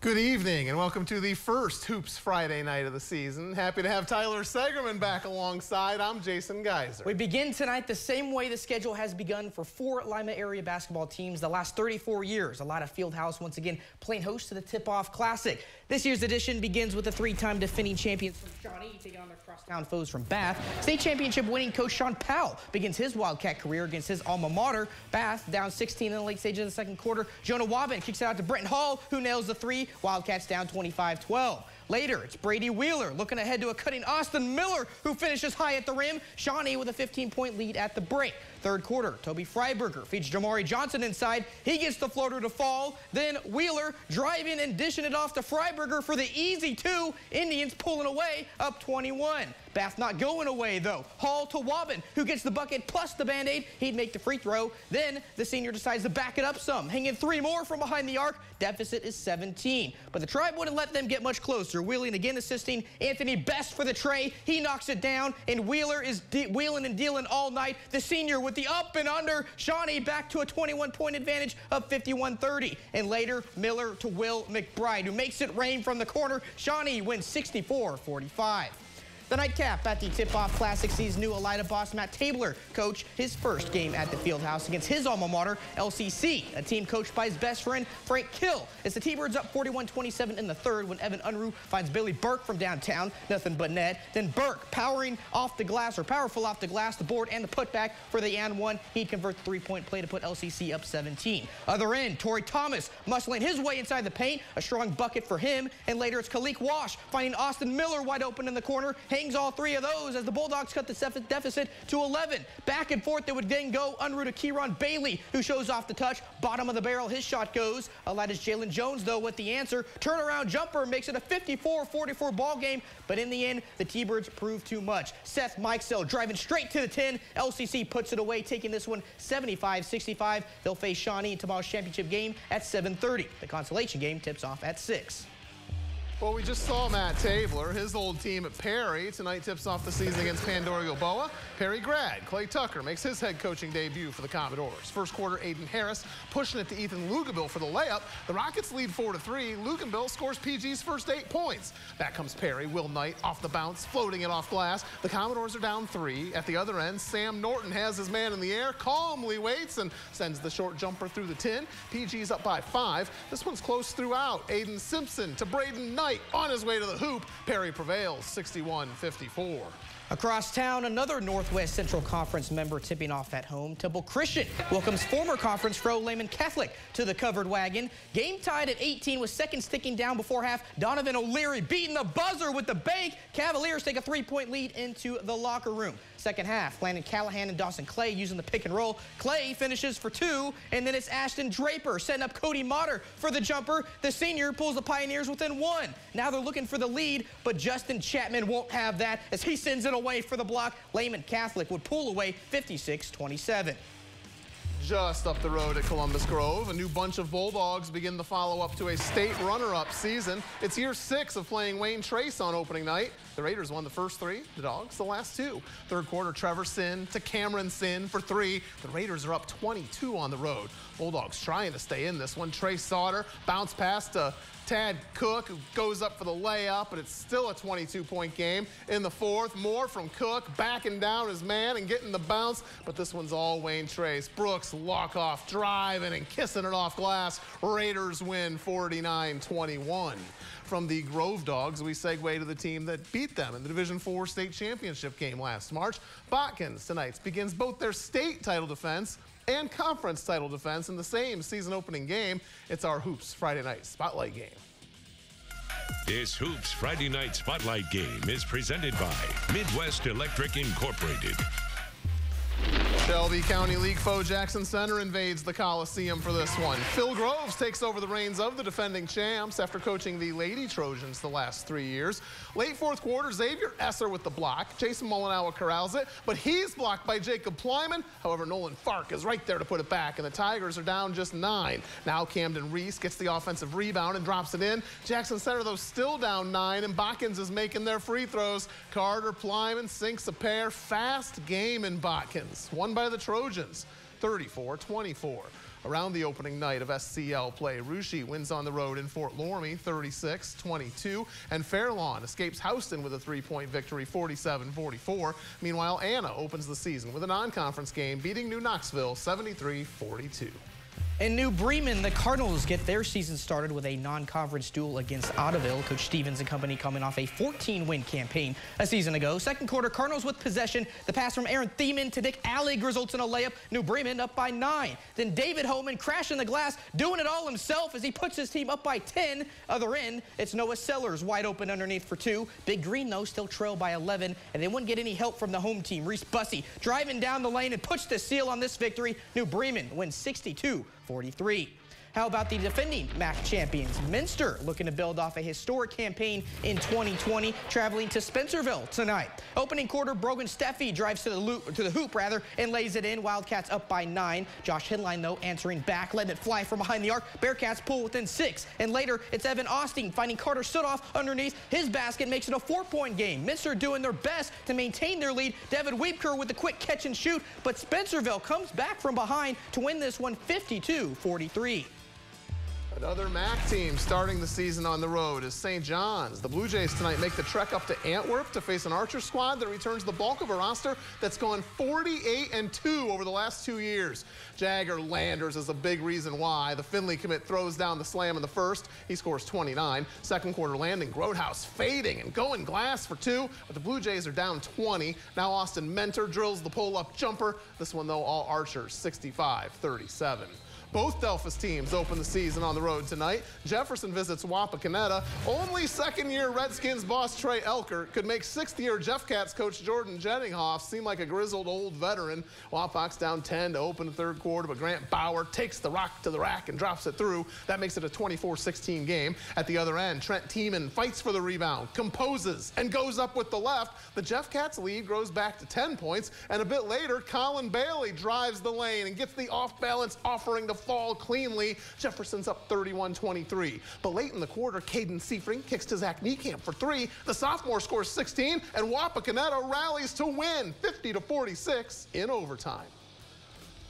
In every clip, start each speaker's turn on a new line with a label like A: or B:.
A: Good evening and welcome to the first Hoops Friday night of the season. Happy to have Tyler Segerman back alongside. I'm Jason Geiser.
B: We begin tonight the same way the schedule has begun for 4 Lima area basketball teams the last 34 years. A lot of Fieldhouse once again playing host to the Tip-Off Classic. This year's edition begins with the 3-time defending champions from Shawnee taking on their crosstown foes from Bath. State championship winning coach Sean Powell begins his Wildcat career against his alma mater. Bath down 16 in the late stages of the second quarter. Jonah Wabin kicks it out to Brenton Hall, who nails the three. Wildcats down 25-12. Later, it's Brady Wheeler looking ahead to a cutting Austin Miller, who finishes high at the rim. Shawnee with a 15-point lead at the break. Third quarter, Toby Freiberger feeds Jamari Johnson inside. He gets the floater to fall. Then Wheeler driving and dishing it off to Freiberger for the easy 2. Indians pulling away, up 21. Bath not going away, though. Hall to Wabin, who gets the bucket plus the Band-Aid. He'd make the free throw. Then the senior decides to back it up some, hanging 3 more from behind the arc. Deficit is 17. But the Tribe wouldn't let them get much closer. Wheeling again assisting Anthony Best for the tray. He knocks it down, and Wheeler is wheeling and dealing all night. The senior with the up and under. Shawnee back to a 21-point advantage of 51-30. And later, Miller to Will McBride, who makes it rain from the corner. Shawnee wins 64-45. The nightcap at the Tip-Off Classic sees new ELIDA boss Matt Tabler coach his first game at the Fieldhouse against his alma mater, LCC, a team coached by his best friend, Frank Kill. As the T-Birds up 41-27 in the third when Evan Unruh finds Billy Burke from downtown, nothing but net. Then Burke powerful off the glass, the board and the putback for the and one. He'd convert the 3-point play to put LCC up 17. Other end, Torrey Thomas muscling his way inside the paint, a strong bucket for him. And later it's Khalik Wash finding Austin Miller wide open in the corner. Hangs all 3 of those as the Bulldogs cut the deficit to 11. Back and forth, they would then go Unruh to Kieron Bailey, who shows off the touch. Bottom of the barrel, his shot goes. ELIDA's Jalen Jones, though, with the answer. Turnaround jumper makes it a 54-44 ball game, but in the end, the T-Birds prove too much. Seth Mikesell driving straight to the 10. LCC puts it away, taking this one 75-65. They'll face Shawnee in tomorrow's championship game at 7:30. The consolation game tips off at 6.
A: Well, we just saw Matt Tabler, his old team at Perry. Tonight tips off the season against Pandora-GILBOA. Perry grad Clay Tucker makes his head coaching debut for the Commodores. First quarter, Aiden Harris pushing it to Ethan Luganville for the layup. The Rockets lead 4-3. Luganville scores PG's first 8 points. Back comes Perry. Will Knight off the bounce, floating it off glass. The Commodores are down 3. At the other end, Sam Norton has his man in the air, calmly waits and sends the short jumper through the tin. PG's up by 5. This one's close throughout. Aiden Simpson to Braden Knight. On his way to the hoop, Perry prevails 61-54.
B: Across town, another Northwest Central Conference member tipping off at home. Temple Christian welcomes former conference foe Lehman Catholic to the covered wagon. Game tied at 18 with seconds ticking down before half. Donovan O'Leary beating the buzzer with the bank. Cavaliers take a 3-point lead into the locker room. Second half, Landon Callahan and Dawson Clay using the pick and roll. Clay finishes for 2, and then it's Ashton Draper setting up Cody Motter for the jumper. The senior pulls the Pioneers within 1. Now they're looking for the lead, but Justin Chapman won't have that as he sends it away for the block. Lehman Catholic would pull away 56-27.
A: Just up the road at Columbus Grove, a new bunch of Bulldogs begin the follow-up to a state runner-up season. It's year 6 of playing Wayne Trace on opening night. The Raiders won the first 3, the Dogs the last 2. Third quarter, Trevor Sin to Cameron Sin for 3. The Raiders are up 22 on the road. Bulldogs trying to stay in this one. Trey Sauter bounce pass to Tad Cook, who goes up for the layup, but it's still a 22-point game. In the fourth, more from Cook, backing down his man and getting the bounce, but this one's all Wayne Trace. Brooks, lock-off, driving and kissing it off glass. Raiders win 49-21. From the Grove Dogs, we segue to the team that beat them in the Division IV state championship game last March. Botkins tonight begins both their state title defense and conference title defense in the same season opening game. It's our Hoops Friday night spotlight game.
C: This Hoops Friday night spotlight game is presented by Midwest Electric Incorporated.
A: Shelby County League foe Jackson Center invades the Coliseum for this one. Phil Groves takes over the reins of the defending champs after coaching the Lady Trojans the last 3 years. Late fourth quarter, Xavier Esser with the block. Jason Molinawa corrals it, but he's blocked by Jacob Plyman. However, Nolan Fark is right there to put it back, and the Tigers are down just 9. Now Camden Reese gets the offensive rebound and drops it in. Jackson Center, though, still down 9, and Botkins is making their free throws. Carter Plyman sinks a pair. Fast game in Botkins. Won by the Trojans, 34-24. Around the opening night of SCL play, Russia wins on the road in Fort Loramie 36-22, and Fairlawn escapes Houston with a 3-point victory 47-44. Meanwhile, Anna opens the season with a non-conference game, beating New Knoxville 73-42.
B: In New Bremen, the Cardinals get their season started with a non-conference duel against OTTOVILLE. Coach Stevens and company coming off a 14-win campaign a season ago. Second quarter, Cardinals with possession. The pass from Aaron Thiemann to Dick Allig results in a layup. New Bremen up by 9. Then David Homan crashing the glass, doing it all himself as he puts his team up by 10. Other end, it's Noah Sellers wide open underneath for 2. Big Green, though, still trail by 11, and they wouldn't get any help from the home team. Reese Bussey driving down the lane and puts the seal on this victory. New Bremen wins 62-43. How about the defending MAC champions? Minster looking to build off a historic campaign in 2020, traveling to Spencerville tonight. Opening quarter, Brogan Steffi drives to the hoop, and lays it in. Wildcats up by 9. Josh Hidline, though, answering back, letting it fly from behind the arc. Bearcats pull within 6. And later, it's Evan Austin finding Carter Sudoff underneath. His basket makes it a 4-point game. Minster doing their best to maintain their lead. David Weepker with the quick catch and shoot, but Spencerville comes back from behind to win this one 52-43.
A: Another MAC team starting the season on the road is St. John's. The Blue Jays tonight make the trek up to Antwerp to face an Archer squad that returns the bulk of a roster that's gone 48-2 over the last 2 years. Jagger Landers is a big reason why. The Finley commit throws down the slam in the first. He scores 29. Second quarter landing, Grotehouse fading and going glass for 2, but the Blue Jays are down 20. Now Austin Mentor drills the pull-up jumper. This one, though, all Archers, 65-37. Both Delphus teams open the season on the road tonight. Jefferson visits WAPAKONETA. Only second-year Redskins boss Trey Elkert could make sixth-year Jeff Cats coach Jordan Jenninghoff seem like a grizzled old veteran. Wapak's down 10 to open the third quarter, but Grant Bauer takes the rock to the rack and drops it through. That makes it a 24-16 game. At the other end, Trent Tiemann fights for the rebound, composes, and goes up with the left. The Jeff Cats lead grows back to 10 points, and a bit later, Colin Bailey drives the lane and gets the off-balance offering to fall cleanly. Jefferson's up 31-23. But late in the quarter, Caden Seifring kicks to Zach Niekamp for 3. The sophomore scores 16, and WAPAKONETA rallies to win 50-46 in overtime.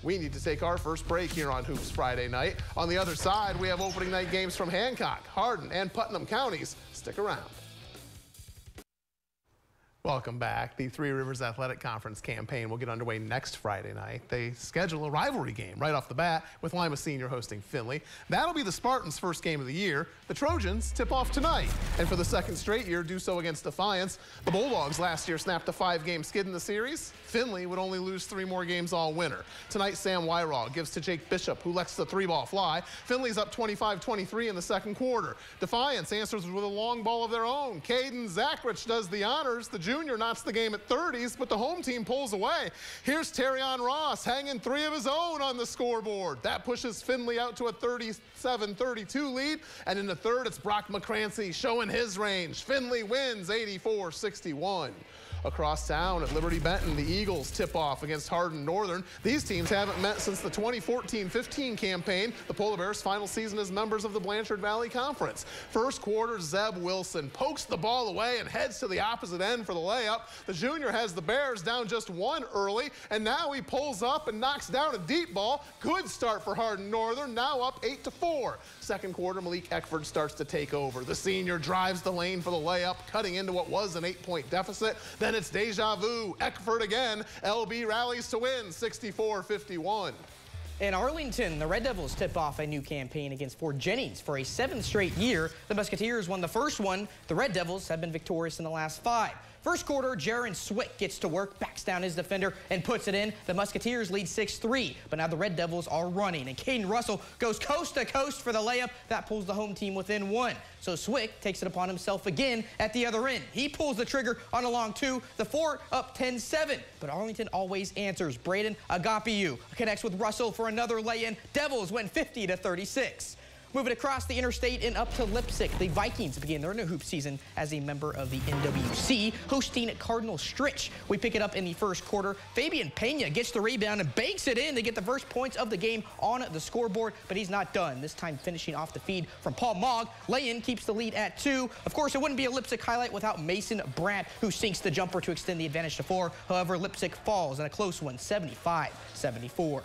A: We need to take our first break here on Hoops Friday night. On the other side, we have opening night games from Hancock, Hardin, and Putnam counties. Stick around. Welcome back. The Three Rivers Athletic Conference campaign will get underway next Friday night. They schedule a rivalry game right off the bat with Lima Senior hosting Findlay. That'll be the Spartans' first game of the year. The Trojans tip off tonight, and for the second straight year, do so against Defiance. The Bulldogs last year snapped a 5-game skid in the series. Findlay would only lose 3 more games all winter. Tonight, Sam Wyraw gives to Jake Bishop, who lets the 3-ball fly. Findlay's up 25-23 in the second quarter. Defiance answers with a long ball of their own. Caden Zachrich does the honors. The junior knots the game at 30s, but the home team pulls away. Here's Terrion Ross hanging 3 of his own on the scoreboard. That pushes Findlay out to a 37-32 lead, and in the third, it's Brock McCrancy showing his range. Findlay wins 84-61. Across town at Liberty-Benton, the Eagles tip off against Hardin Northern. These teams haven't met since the 2014-15 campaign, the Polar Bears' final season as members of the Blanchard Valley Conference. First quarter, Zeb Wilson pokes the ball away and heads to the opposite end for the layup. The junior has the Bears down just 1 early, and now he pulls up and knocks down a deep ball. Good start for Hardin Northern, now up 8-4. Second quarter, Malik Eckford starts to take over. The senior drives the lane for the layup, cutting into what was an 8-point deficit. Then it's deja vu. Eckford again. LB rallies to win 64-51.
B: In Arlington, the Red Devils tip off a new campaign against Fort Jennings for a 7th straight year. The Musketeers won the first one. The Red Devils have been victorious in the last 5. First quarter, Jaron Swick gets to work, backs down his defender, and puts it in. The Musketeers lead 6-3, but now the Red Devils are running, and Caden Russell goes coast to coast for the layup. That pulls the home team within 1. So Swick takes it upon himself again at the other end. He pulls the trigger on a long 2. The Fort up 10-7, but Arlington always answers. Braden Agapiou connects with Russell for another lay-in. Devils win 50-36. Moving across the interstate and up to Leipsic, the Vikings begin their new hoop season as a member of the NWC, hosting Cardinal STRITCH. We pick it up in the first quarter. Fabian Pena gets the rebound and banks it in. They get the first points of the game on the scoreboard, but he's not done. This time finishing off the feed from Paul Mogg. Lay-in keeps the lead at 2. Of course, it wouldn't be a Leipsic highlight without Mason Brandt, who sinks the jumper to extend the advantage to 4. However, Leipsic falls in a close one, 75-74.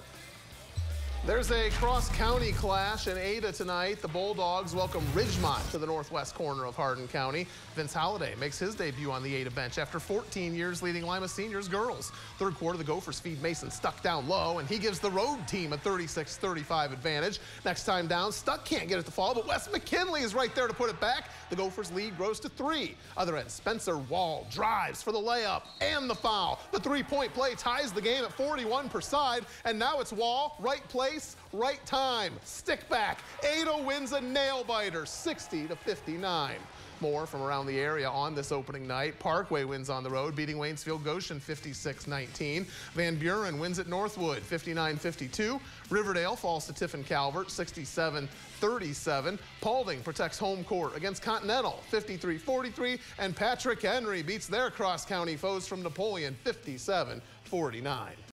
A: There's a cross-county clash in Ada tonight. The Bulldogs welcome Ridgemont to the northwest corner of Hardin County. Vince Holliday makes his debut on the Ada bench after 14 years leading Lima Seniors girls. Third quarter, the Gophers feed Mason Stuck down low, and he gives the road team a 36-35 advantage. Next time down, Stuck can't get it to fall, but Wes McKinley is right there to put it back. The Gophers lead grows to 3. Other end, Spencer Wall drives for the layup and the foul. The three-point play ties the game at 41 per side, and now it's Wall, right place, right time. Stick back. Ada wins a nail-biter, 60-59. More from around the area on this opening night. Parkway wins on the road, beating Waynesfield Goshen 56-19. Van Buren wins at Northwood 59-52. Riverdale falls to Tiffin Calvert 67-37. Paulding protects home court against Continental 53-43. And Patrick Henry beats their cross-county foes from Napoleon 57-49.